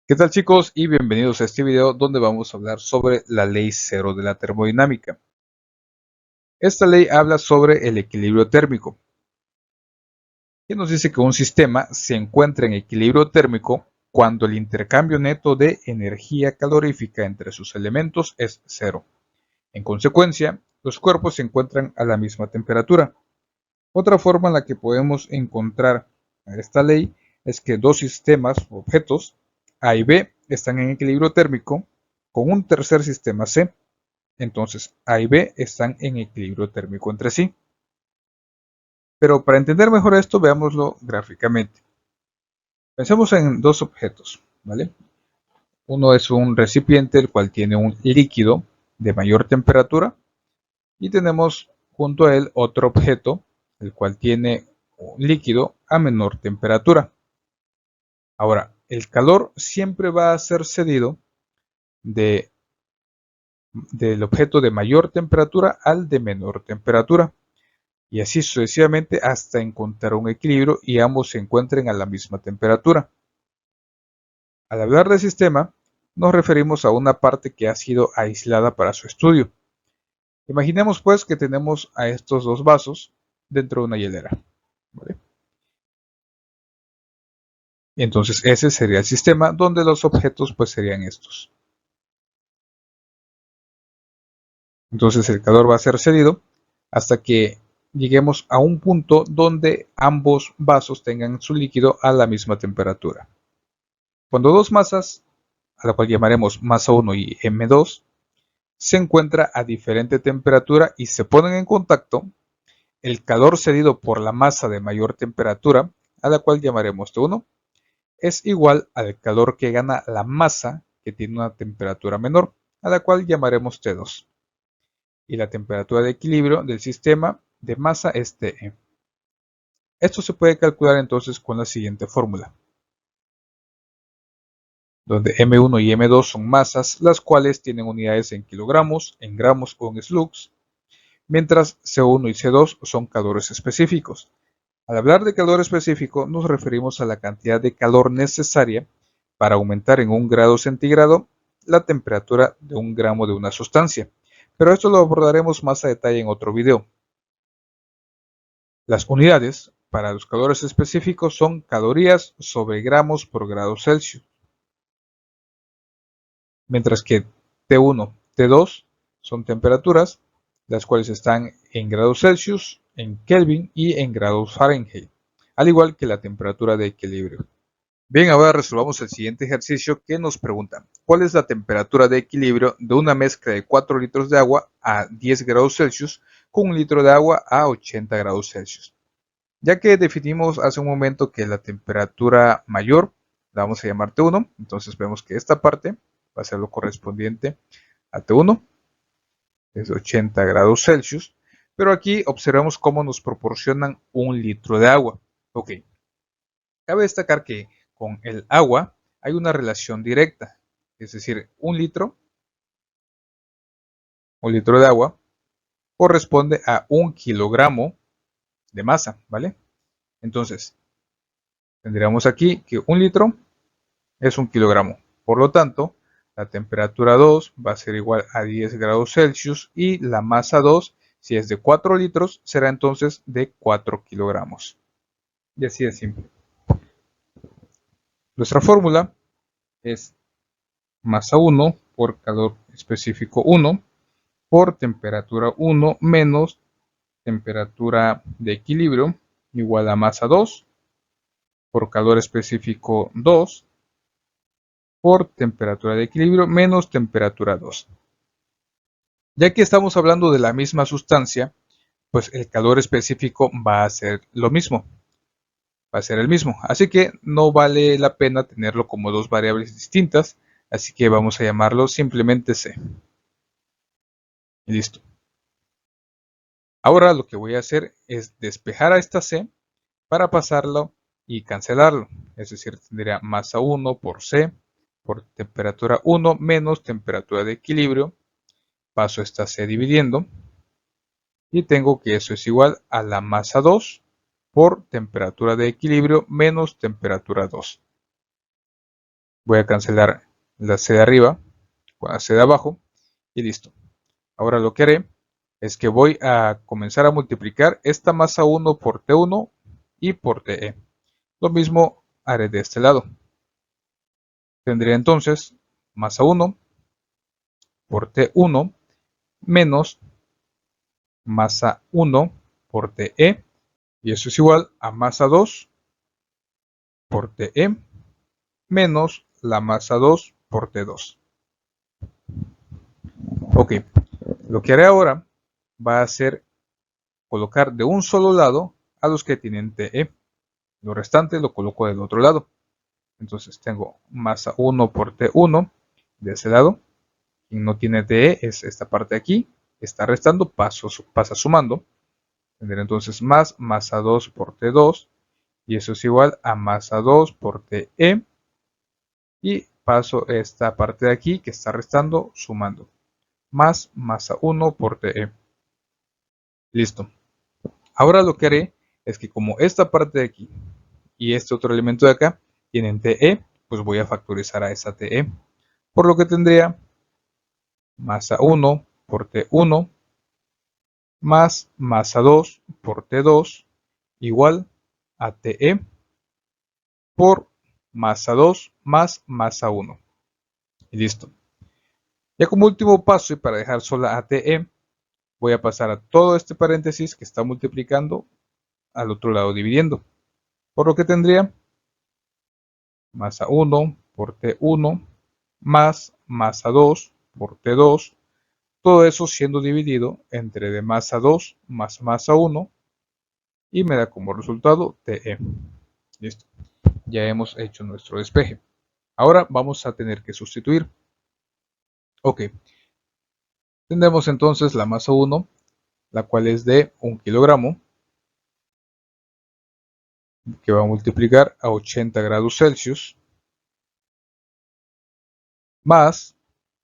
¿Qué tal, chicos? Y bienvenidos a este video donde vamos a hablar sobre la ley cero de la termodinámica. Esta ley habla sobre el equilibrio térmico, que nos dice que un sistema se encuentra en equilibrio térmico cuando el intercambio neto de energía calorífica entre sus elementos es cero. En consecuencia, los cuerpos se encuentran a la misma temperatura. Otra forma en la que podemos encontrar esta ley es que dos sistemas o objetos, A y B, están en equilibrio térmico con un tercer sistema C. Entonces, A y B están en equilibrio térmico entre sí. Pero para entender mejor esto, veámoslo gráficamente. Pensemos en dos objetos, ¿vale? Uno es un recipiente, el cual tiene un líquido de mayor temperatura, y tenemos junto a él otro objeto, el cual tiene un líquido a menor temperatura. Ahora, el calor siempre va a ser cedido del objeto de mayor temperatura al de menor temperatura, y así sucesivamente hasta encontrar un equilibrio y ambos se encuentren a la misma temperatura. Al hablar de sistema, nos referimos a una parte que ha sido aislada para su estudio. Imaginemos pues que tenemos a estos dos vasos dentro de una hielera, ¿vale? Entonces ese sería el sistema donde los objetos pues serían estos. Entonces el calor va a ser cedido hasta que lleguemos a un punto donde ambos vasos tengan su líquido a la misma temperatura. Cuando dos masas, a la cual llamaremos masa 1 y M2, se encuentran a diferente temperatura y se ponen en contacto, el calor cedido por la masa de mayor temperatura, a la cual llamaremos T1, es igual al calor que gana la masa que tiene una temperatura menor, a la cual llamaremos T2. Y la temperatura de equilibrio del sistema de masa es TE. Esto se puede calcular entonces con la siguiente fórmula, donde M1 y M2 son masas, las cuales tienen unidades en kilogramos, en gramos o en slugs, mientras C1 y C2 son calores específicos. Al hablar de calor específico, nos referimos a la cantidad de calor necesaria para aumentar en 1 grado centígrado la temperatura de 1 gramo de una sustancia, pero esto lo abordaremos más a detalle en otro video. Las unidades para los calores específicos son calorías sobre gramos por grado Celsius, mientras que T1, T2 son temperaturas, las cuales están en grados Celsius, en Kelvin y en grados Fahrenheit, al igual que la temperatura de equilibrio. Bien, ahora resolvamos el siguiente ejercicio que nos pregunta: ¿cuál es la temperatura de equilibrio de una mezcla de 4 litros de agua a 10 grados Celsius con 1 litro de agua a 80 grados Celsius? Ya que definimos hace un momento que la temperatura mayor la vamos a llamar T1, entonces vemos que esta parte va a ser lo correspondiente a T1, es 80 grados Celsius, pero aquí observamos cómo nos proporcionan 1 litro de agua. Ok, cabe destacar que con el agua hay una relación directa, es decir, un litro de agua corresponde a 1 kilogramo de masa, ¿vale? Entonces, tendríamos aquí que 1 litro es 1 kilogramo. Por lo tanto, la temperatura 2 va a ser igual a 10 grados Celsius y la masa 2, si es de 4 litros, será entonces de 4 kilogramos. Y así de simple. Nuestra fórmula es masa 1 por calor específico 1 por temperatura 1 menos temperatura de equilibrio igual a masa 2 por calor específico 2 por temperatura de equilibrio menos temperatura 2. Ya que estamos hablando de la misma sustancia, pues el calor específico va a ser lo mismo, va a ser el mismo. Así que no vale la pena tenerlo como dos variables distintas, así que vamos a llamarlo simplemente C. Y listo. Ahora lo que voy a hacer es despejar a esta C para pasarlo y cancelarlo. Es decir, tendría masa 1 por C por temperatura 1 menos temperatura de equilibrio. Paso esta C dividiendo y tengo que eso es igual a la masa 2 por temperatura de equilibrio menos temperatura 2. Voy a cancelar la C de arriba con la C de abajo y listo. Ahora lo que haré es que voy a comenzar a multiplicar esta masa 1 por T1 y por TE. Lo mismo haré de este lado. Tendría entonces masa 1 por T1 menos masa 1 por TE, y eso es igual a masa 2 por TE menos la masa 2 por T2. Ok, lo que haré ahora va a ser colocar de un solo lado a los que tienen TE. Lo restante lo coloco del otro lado. Entonces tengo masa 1 por T1 de ese lado. Quien no tiene TE es esta parte de aquí. Está restando, pasa sumando. Tendré entonces más masa 2 por T2. Y eso es igual a masa 2 por TE. Y paso esta parte de aquí que está restando, sumando. Más masa 1 por TE. Listo. Ahora lo que haré es que como esta parte de aquí y este otro elemento de acá tienen TE, pues voy a factorizar a esa TE. Por lo que tendría masa 1 por T1 más masa 2 por T2 igual a TE por masa 2 más masa 1. Y listo. Ya como último paso y para dejar sola a TE, voy a pasar a todo este paréntesis que está multiplicando al otro lado dividiendo. Por lo que tendría masa 1 por T1 más masa 2 por T2. Todo eso siendo dividido entre de masa 2 más masa 1 y me da como resultado TE. Listo. Ya hemos hecho nuestro despeje. Ahora vamos a tener que sustituir. Ok. Tendremos entonces la masa 1, la cual es de 1 kilogramo, que va a multiplicar a 80 grados Celsius, más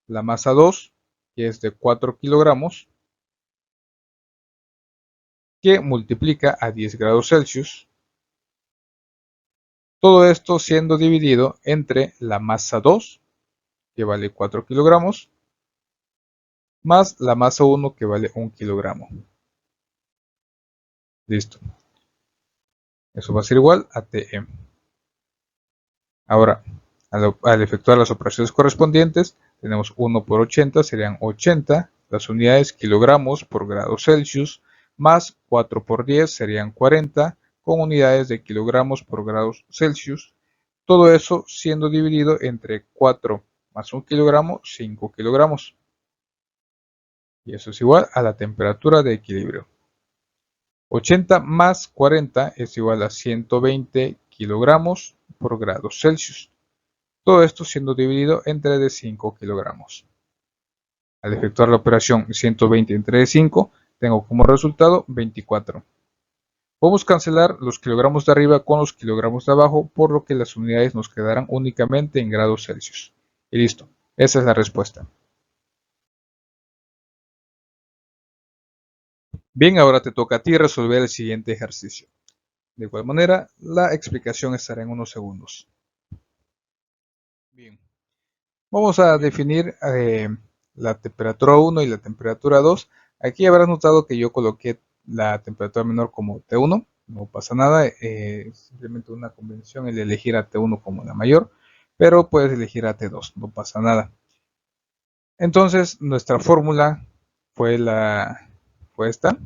la masa 2, que es de 4 kilogramos, que multiplica a 10 grados Celsius. Todo esto siendo dividido entre la masa 2, que vale 4 kilogramos, más la masa 1, que vale 1 kilogramo. Listo. Eso va a ser igual a TE. Ahora, al efectuar las operaciones correspondientes, tenemos 1 por 80, serían 80. Las unidades kilogramos por grados Celsius, más 4 por 10 serían 40, con unidades de kilogramos por grados Celsius. Todo eso siendo dividido entre 4 más 1 kilogramo, 5 kilogramos. Y eso es igual a la temperatura de equilibrio. 80 más 40 es igual a 120 kilogramos por grados Celsius. Todo esto siendo dividido entre de 5 kilogramos. Al efectuar la operación 120 entre de 5, tengo como resultado 24. Podemos cancelar los kilogramos de arriba con los kilogramos de abajo, por lo que las unidades nos quedarán únicamente en grados Celsius. Y listo, esa es la respuesta. Bien, ahora te toca a ti resolver el siguiente ejercicio. De igual manera, la explicación estará en unos segundos. Bien, vamos a definir la temperatura 1 y la temperatura 2. Aquí habrás notado que yo coloqué la temperatura menor como T1. No pasa nada, simplemente una convención el elegir a T1 como la mayor, pero puedes elegir a T2, no pasa nada. Entonces, nuestra fórmula fue esta.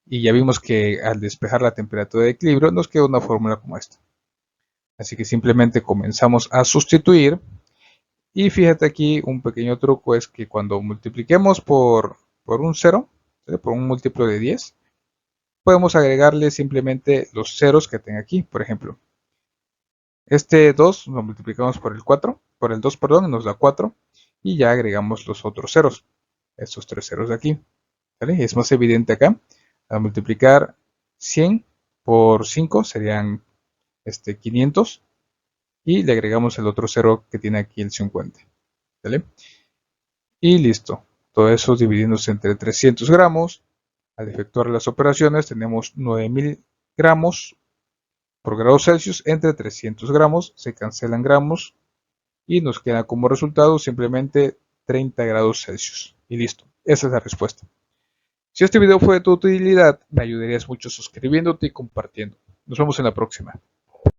Y ya vimos que al despejar la temperatura de equilibrio nos queda una fórmula como esta. Así que simplemente comenzamos a sustituir. Y fíjate aquí un pequeño truco es que cuando multipliquemos por un 0, ¿sí? Por un múltiplo de 10, podemos agregarle simplemente los ceros que tenga aquí. Por ejemplo, este 2 lo multiplicamos por el 2, perdón, y nos da 4. Y ya agregamos los otros ceros, estos 3 ceros de aquí. ¿Vale? Es más evidente acá. Al multiplicar 100 por 5 serían 500. Y le agregamos el otro 0 que tiene aquí el 50. ¿Vale? Y listo. Todo eso dividiéndose entre 300 gramos. Al efectuar las operaciones tenemos 9000 gramos por grado Celsius entre 300 gramos. Se cancelan gramos y nos queda como resultado simplemente 30 grados Celsius. Y listo, esa es la respuesta. Si este video fue de tu utilidad, me ayudarías mucho suscribiéndote y compartiendo. Nos vemos en la próxima.